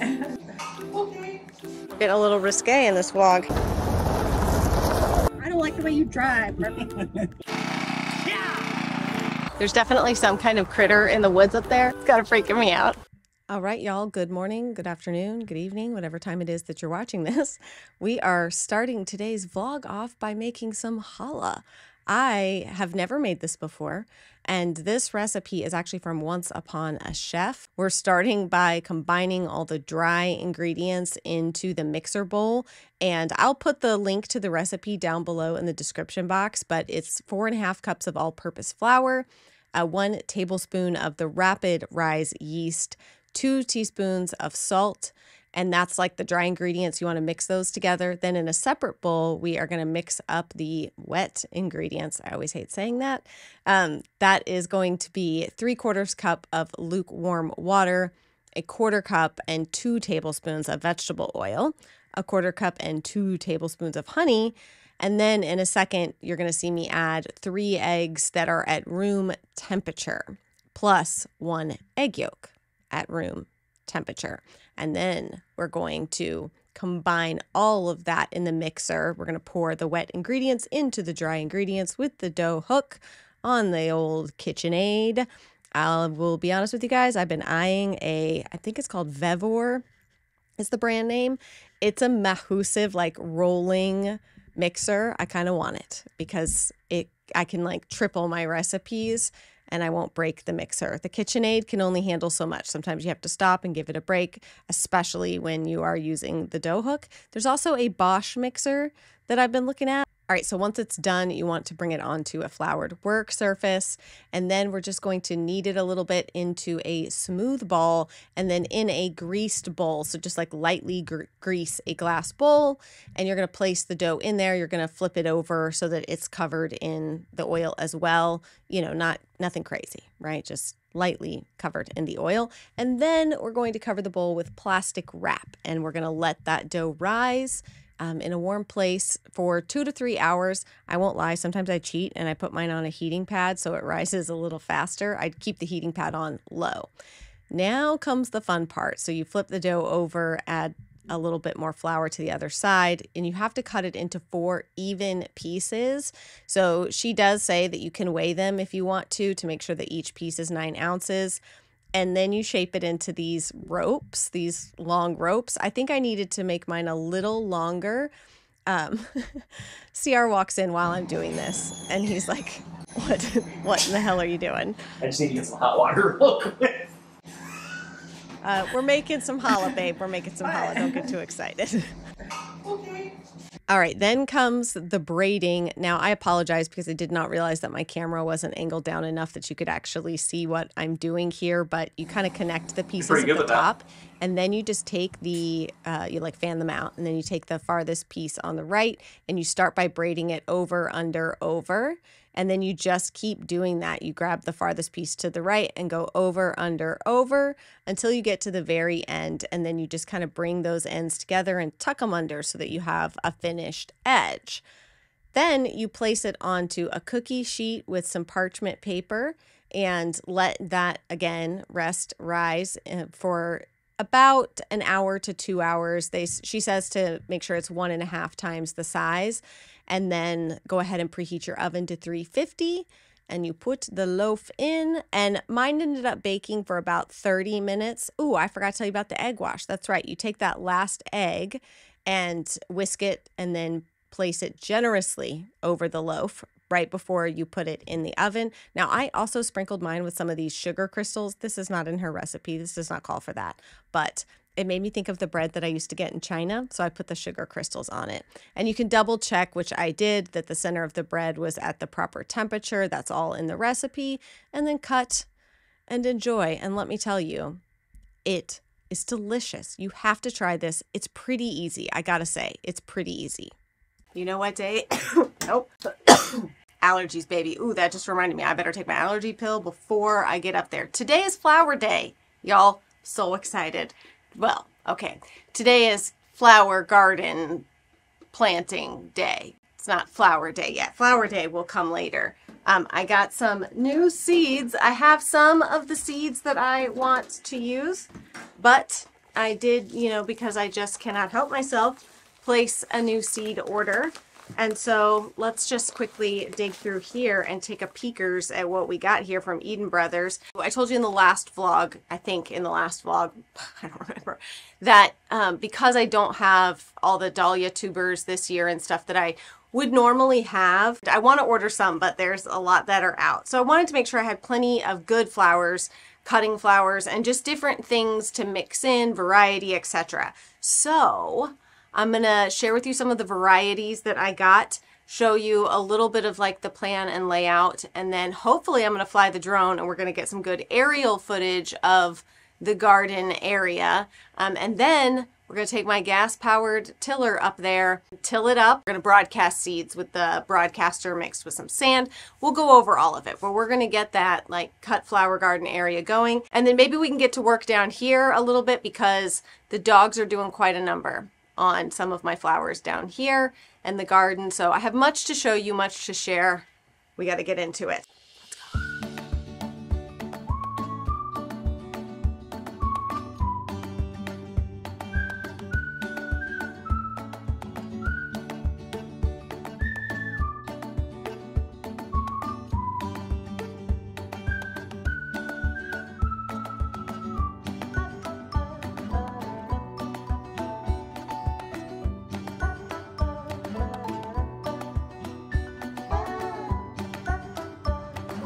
Okay. Getting a little risque in this vlog. I don't like the way you drive. There's definitely some kind of critter in the woods up there. It's kind of freaking me out. All right, y'all. Good morning, good afternoon, good evening, whatever time it is that you're watching this. We are starting today's vlog off by making some challah. I have never made this before, and this recipe is actually from Once Upon a Chef. We're starting by combining all the dry ingredients into the mixer bowl, and I'll put the link to the recipe down below in the description box, but it's 4.5 cups of all-purpose flour, 1 tablespoon of the rapid rise yeast, 2 teaspoons of salt, and that's like the dry ingredients. You want to mix those together. Then in a separate bowl, we are going to mix up the wet ingredients. I always hate saying that. That is going to be 3/4 cup of lukewarm water, 1/4 cup and 2 tablespoons of vegetable oil, 1/4 cup and 2 tablespoons of honey. And then in a second, you're going to see me add 3 eggs that are at room temperature, plus 1 egg yolk at room temperature. And then we're going to combine all of that in the mixer. We're going to pour the wet ingredients into the dry ingredients with the dough hook on the old KitchenAid. I will be honest with you guys, I've been eyeing I think it's called Vevor is the brand name. It's a massive, like, rolling mixer. I kind of want it because I can like triple my recipes and I won't break the mixer. The KitchenAid can only handle so much. Sometimes you have to stop and give it a break, especially when you are using the dough hook. There's also a Bosch mixer that I've been looking at. All right, so once it's done, you want to bring it onto a floured work surface, and then we're just going to knead it a little bit into a smooth ball, and then in a greased bowl. So just like lightly grease a glass bowl, and you're going to place the dough in there. You're going to flip it over so that it's covered in the oil as well. You know, nothing crazy, right? Just lightly covered in the oil. And then we're going to cover the bowl with plastic wrap, and we're going to let that dough rise in a warm place for 2 to 3 hours. I won't lie, sometimes I cheat and I put mine on a heating pad so it rises a little faster. I'd keep the heating pad on low. Now comes the fun part. So you flip the dough over, add a little bit more flour to the other side, and you have to cut it into 4 even pieces. So she does say that you can weigh them if you want to make sure that each piece is 9 ounces. And then you shape it into these ropes, these long ropes. I think I needed to make mine a little longer. CR walks in while I'm doing this, and he's like, what in the hell are you doing? I just need to get some hot water real quick. We're making some challah, babe. We're making some challah. Don't get too excited. Okay. All right, then comes the braiding. Now, I apologize because I did not realize that my camera wasn't angled down enough that you could actually see what I'm doing here, but you kind of connect the pieces at the top, and then you just take you like fan them out, and then you take the farthest piece on the right, and you start by braiding it over, under, over, and then you just keep doing that. You grab the farthest piece to the right and go over, under, over until you get to the very end, and then you just kind of bring those ends together and tuck them under so that you have a finished edge. Then you place it onto a cookie sheet with some parchment paper and let that again rise for about an hour to 2 hours. She says to make sure it's 1.5 times the size, and then go ahead and preheat your oven to 350, and you put the loaf in, and mine ended up baking for about 30 minutes. Ooh, I forgot to tell you about the egg wash. That's right. You take that last egg and whisk it, and then place it generously over the loaf right before you put it in the oven. Now, I also sprinkled mine with some of these sugar crystals. This is not in her recipe. This does not call for that, but it made me think of the bread that I used to get in China, so I put the sugar crystals on it. And you can double check, which I did, that the center of the bread was at the proper temperature. That's all in the recipe. And then cut and enjoy. And let me tell you, it is delicious. You have to try this. It's pretty easy. I gotta say, it's pretty easy. You know what day? Nope. Allergies, baby. Ooh, that just reminded me. I better take my allergy pill before I get up there. Today is flower day, y'all. So excited. Well, okay. Today is flower garden planting day. It's not flower day yet. Flower day will come later. I got some new seeds. I have some of the seeds that I want to use, but I did, you know, because I just cannot help myself, place a new seed order. And so let's just quickly dig through here and take a peekers at what we got here from Eden Brothers. I told you in the last vlog, I think in the last vlog, I don't remember, that because I don't have all the dahlia tubers this year and stuff that I would normally have, I want to order some, but there's a lot that are out. So I wanted to make sure I had plenty of good flowers, cutting flowers, and just different things to mix in, variety, etc. So I'm gonna share with you some of the varieties that I got, show you a little bit of like the plan and layout, and then hopefully I'm gonna fly the drone and we're gonna get some good aerial footage of the garden area. And then we're gonna take my gas-powered tiller up there, till it up. We're gonna broadcast seeds with the broadcaster mixed with some sand. We'll go over all of it, but we're gonna get that like cut flower garden area going. And then maybe we can get to work down here a little bit because the dogs are doing quite a number on some of my flowers down here and the garden. So I have much to show you, much to share. We got to get into it.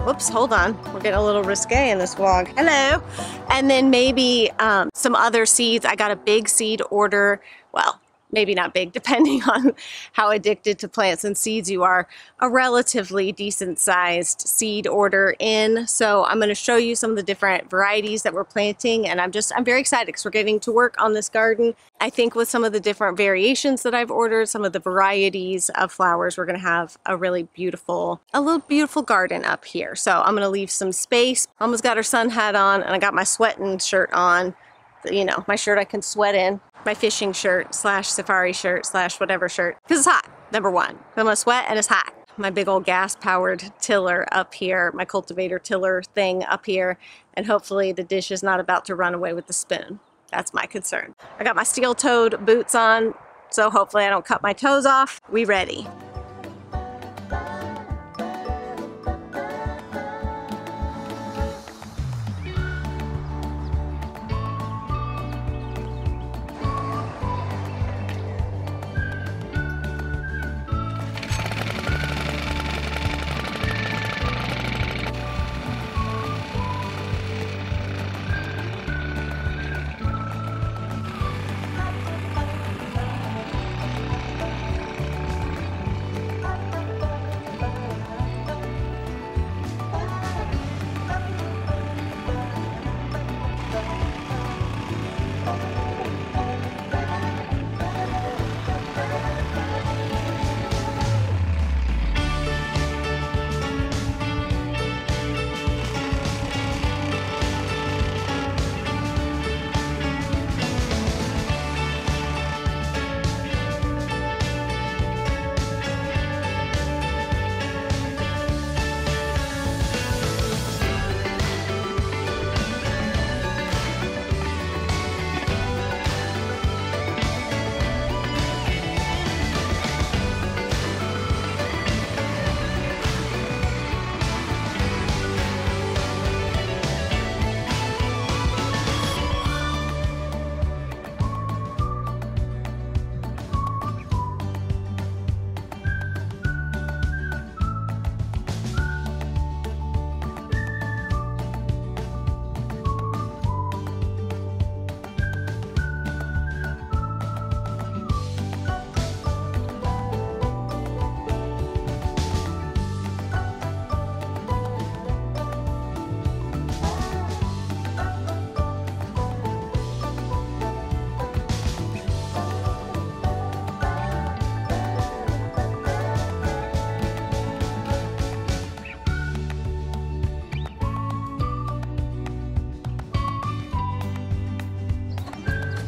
Whoops, hold on. We're getting a little risque in this vlog. Hello. And then maybe some other seeds. I got a big seed order. Well, maybe not big, depending on how addicted to plants and seeds you are. A relatively decent sized seed order in. So I'm going to show you some of the different varieties that we're planting. And I'm very excited because we're getting to work on this garden. I think with some of the different variations that I've ordered, some of the varieties of flowers, we're going to have a really beautiful, beautiful garden up here. So I'm going to leave some space. Almost got her sun hat on and I got my sweating shirt on. You know, my shirt I can sweat in. My fishing shirt slash safari shirt slash whatever shirt. Because it's hot, number one. I'm gonna sweat and it's hot. My big old gas powered tiller up here, my cultivator tiller thing up here, and hopefully the dish is not about to run away with the spoon. That's my concern. I got my steel-toed boots on, so hopefully I don't cut my toes off. We ready.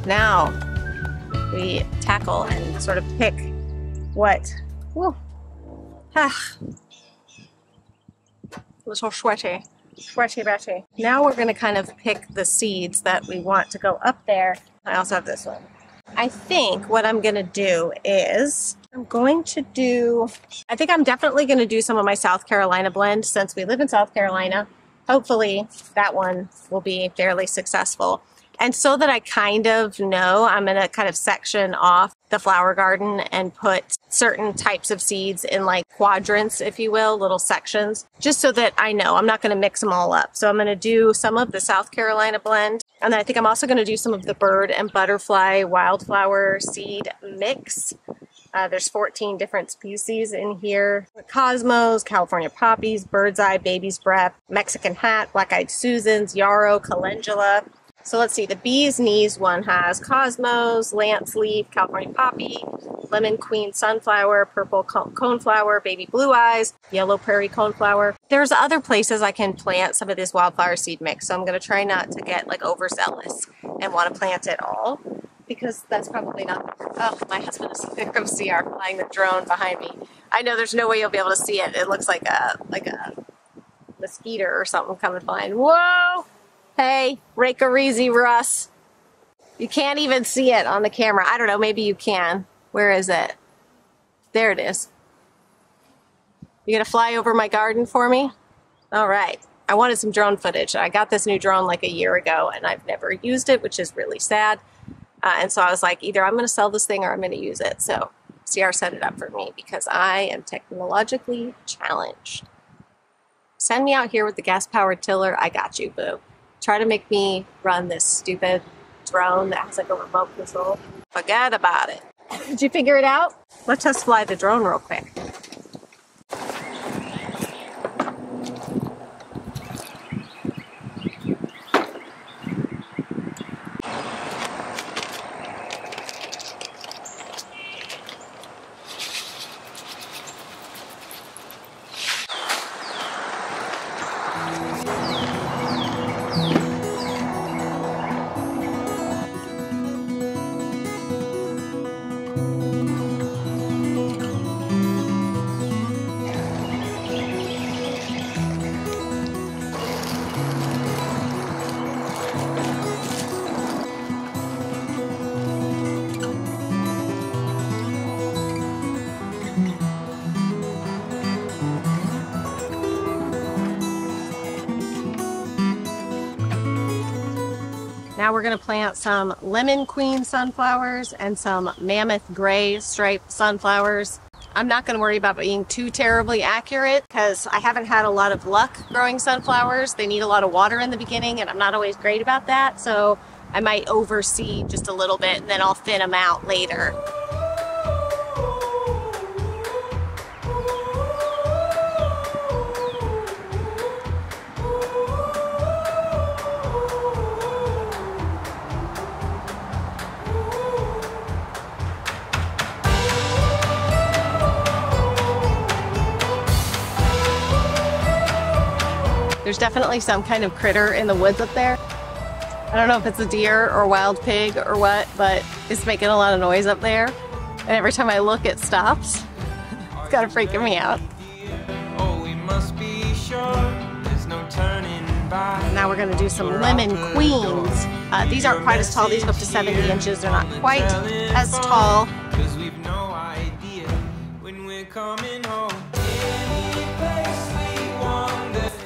Now we tackle and sort of pick what, whoa, a little sweaty, Brushy. Now we're gonna kind of pick the seeds that we want to go up there. I also have this one. I think what I'm gonna do is I think I'm definitely gonna do some of my South Carolina blend since we live in South Carolina. Hopefully that one will be fairly successful. And so that I kind of know, I'm going to kind of section off the flower garden and put certain types of seeds in like quadrants, if you will, little sections, just so that I know I'm not going to mix them all up. So I'm going to do some of the South Carolina blend. And then I think I'm also going to do some of the bird and butterfly wildflower seed mix. There's 14 different species in here. Cosmos, California poppies, bird's eye, baby's breath, Mexican hat, black-eyed Susans, yarrow, calendula. So let's see, the bee's knees one has Cosmos, lance leaf, California poppy, lemon queen sunflower, purple coneflower, baby blue eyes, yellow prairie coneflower. There's other places I can plant some of this wildflower seed mix, so I'm going to try not to get like overzealous and want to plant it all, because that's probably not. Oh, my husband is there from CR flying the drone behind me. I know there's no way you'll be able to see it. It looks like a mosquito or something coming flying. Whoa! Hey, Rake-a-reezy, Russ. You can't even see it on the camera. I don't know, maybe you can. Where is it? There it is. You gonna fly over my garden for me? All right. I wanted some drone footage. I got this new drone like a year ago and I've never used it, which is really sad. And so I was like, either I'm gonna sell this thing or I'm gonna use it. So CR set it up for me because I am technologically challenged. Send me out here with the gas-powered tiller. I got you, boo. Try to make me run this stupid drone that has like a remote control. Forget about it. Did you figure it out? Let's test fly the drone real quick. Now we're going to plant some lemon queen sunflowers and some mammoth gray striped sunflowers. I'm not going to worry about being too terribly accurate because I haven't had a lot of luck growing sunflowers. They need a lot of water in the beginning and I'm not always great about that. So I might overseed just a little bit and then I'll thin them out later. There's definitely some kind of critter in the woods up there. I don't know if it's a deer or wild pig or what, but it's making a lot of noise up there. And every time I look, it stops. It's kind of freaking me out. Now we're gonna do some lemon queens. These aren't quite as tall. These go up to 70 inches. They're not quite as tall.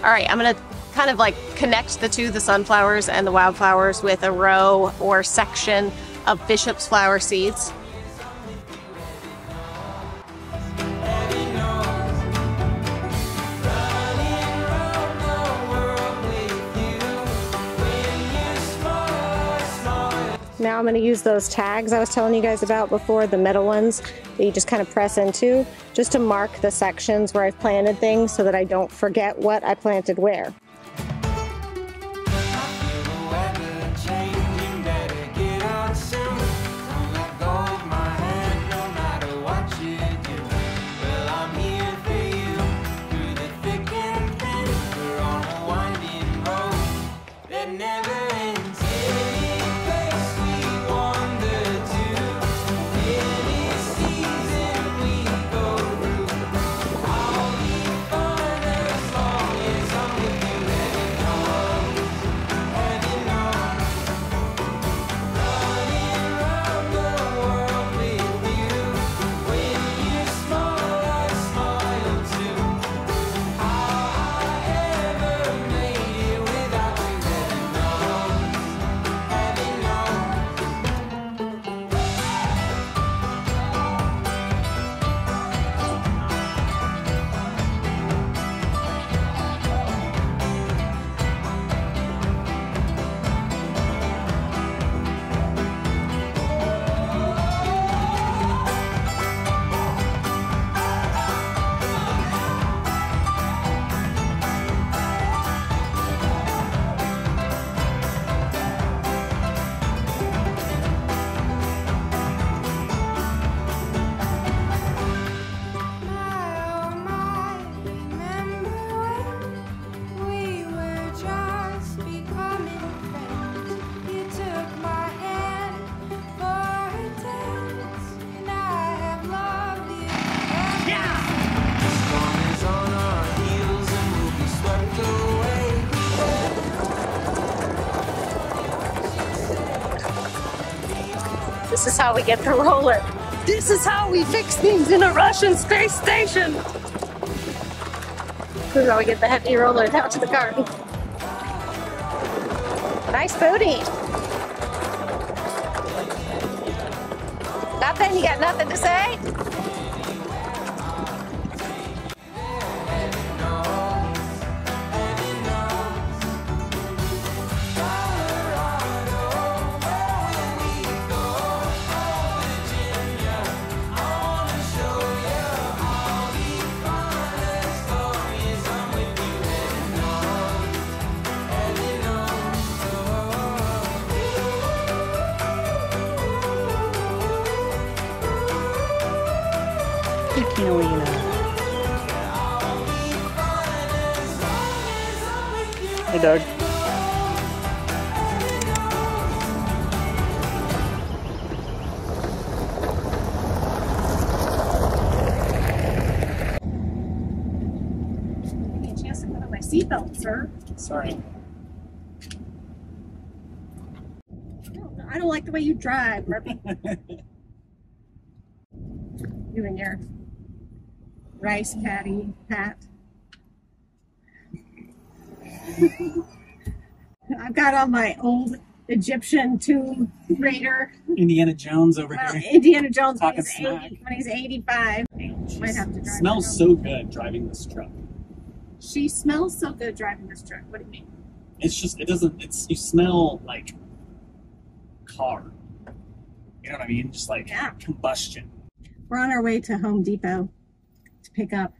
All right, I'm gonna kind of like connect the sunflowers and the wildflowers with a row or section of bishop's flower seeds. Now I'm going to use those tags I was telling you guys about before, the metal ones that you just kind of press into, just to mark the sections where I've planted things so that I don't forget what I planted where. This is how we get the roller. This is how we fix things in a Russian space station. This is how we get the heavy roller down to the garden. Nice booty. Nothing? You got nothing to say? Hey, Doug. Give me a chance to put on my seatbelt, sir. Sorry. I don't like the way you drive, Murphy. You and your rice caddy hat. I've got on my old Egyptian Tomb Raider. Indiana Jones over Well, here. Indiana Jones when Talking he's, smack. 80, when he's 85. Might have to drive. Smells her so good driving this truck. home. She smells so good driving this truck. What do you mean? It's just, it doesn't, you smell like car. You know what I mean? Just like Yeah. combustion. We're on our way to Home Depot to pick up.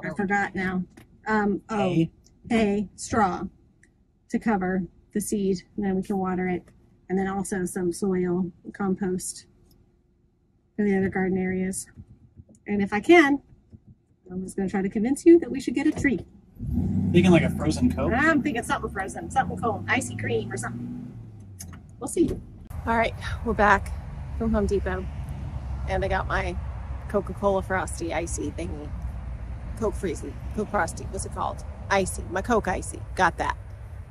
I forgot now. Hay, straw to cover the seed, and then we can water it, and then also some soil compost for the other garden areas. And if I can, I'm just going to try to convince you that we should get a tree. Thinking like a frozen Coke. I'm thinking something frozen, something cold, icy cream or something. We'll see. All right, we're back from Home Depot, and I got my Coca-Cola Frosty Icy thingy. Coke Freezy, Coke Frosty, what's it called? Icy, my Coke Icy, got that.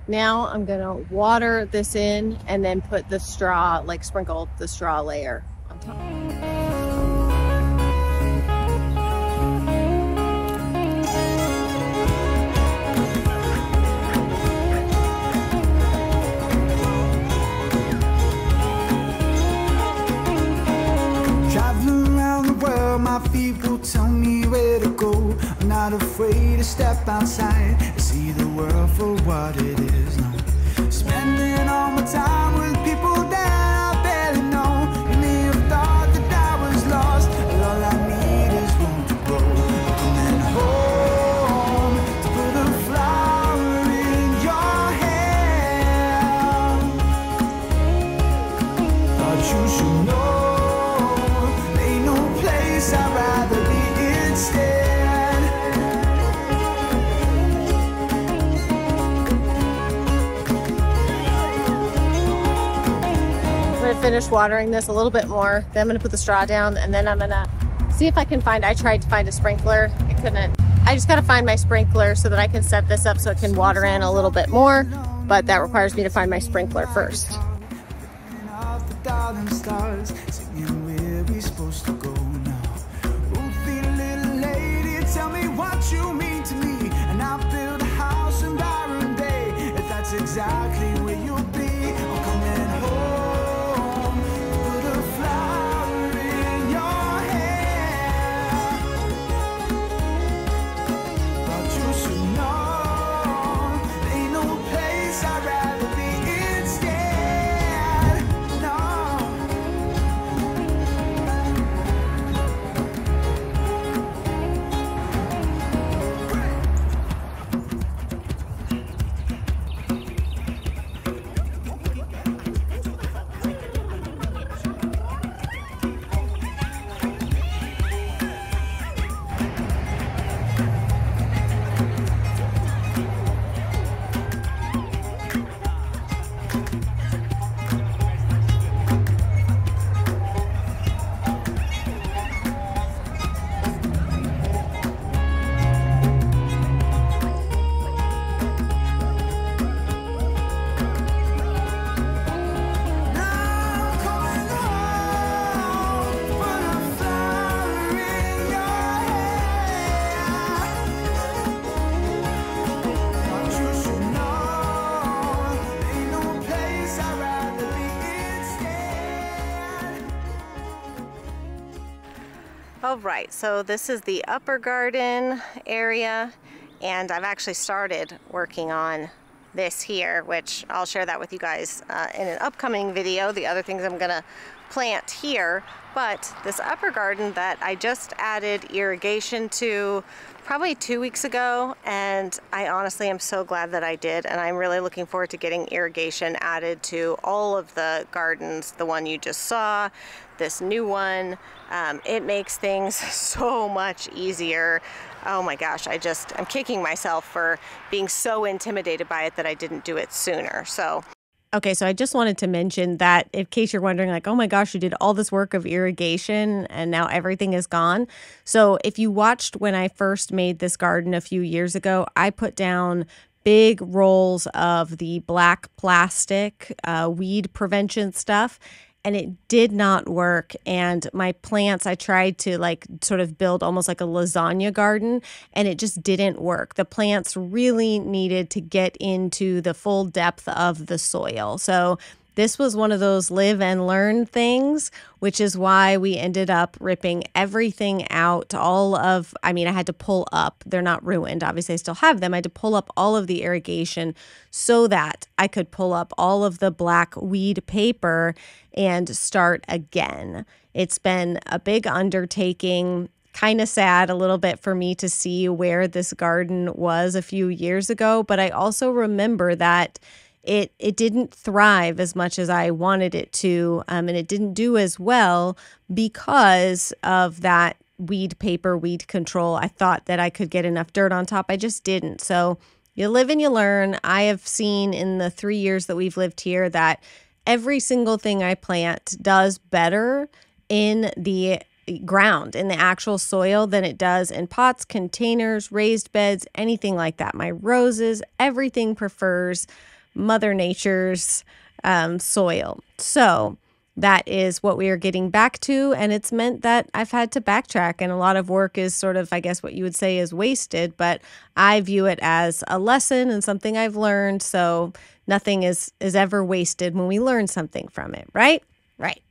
Now I'm gonna water this in and then put the straw, like sprinkle the straw layer on top. Traveling around the world, my feet will tell me where to go. I'm not afraid to step outside and see the world for what it is now. Spending all my time with people that I barely know. You may have thought that I was lost, but all I need is room to grow. I'm coming home to put a flower in your hand. Thought you should know. I'd rather be instead. I'm gonna finish watering this a little bit more, then I'm gonna put the straw down, and then I'm gonna see if I can find, I tried to find a sprinkler, I couldn't. I just gotta find my sprinkler so that I can set this up so it can water in a little bit more, but that requires me to find my sprinkler first. Tell me what you mean to me, and I'll build a house in Byron Bay, if that's exactly where you'll be. I'm coming home, put a flower in your hair. Thought you should know, there ain't no place I'd rather be instead. No. All right, so this is the upper garden area, and I've actually started working on this here, which I'll share that with you guys in an upcoming video, the other things I'm gonna plant here. But this upper garden that I just added irrigation to probably 2 weeks ago, and I honestly am so glad that I did, and I'm really looking forward to getting irrigation added to all of the gardens, the one you just saw, this new one. It makes things so much easier. Oh my gosh, I'm kicking myself for being so intimidated by it that I didn't do it sooner. Okay, so I just wanted to mention that in case you're wondering, like, oh my gosh, you did all this work of irrigation and now everything is gone. So if you watched when I first made this garden a few years ago, I put down big rolls of the black plastic weed prevention stuff, and it did not work. And my plants, I tried to like sort of build almost like a lasagna garden, and it just didn't work. The plants really needed to get into the full depth of the soil. So this was one of those live and learn things, which is why we ended up ripping everything out. I had to pull up. They're not ruined. Obviously, I still have them. I had to pull up all of the irrigation so that I could pull up all of the black weed paper and start again. It's been a big undertaking. Kind of sad a little bit for me to see where this garden was a few years ago, but I also remember that it didn't thrive as much as I wanted it to, and it didn't do as well because of that weed paper, weed control. I thought that I could get enough dirt on top. I just didn't. So you live and you learn. I have seen in the 3 years that we've lived here that every single thing I plant does better in the ground, in the actual soil, than it does in pots, containers, raised beds, anything like that. My roses, everything prefers Mother Nature's soil. So that is what we are getting back to, and it's meant that I've had to backtrack, and a lot of work is sort of, I guess what you would say is wasted, but I view it as a lesson and something I've learned. So nothing is ever wasted when we learn something from it, right? Right.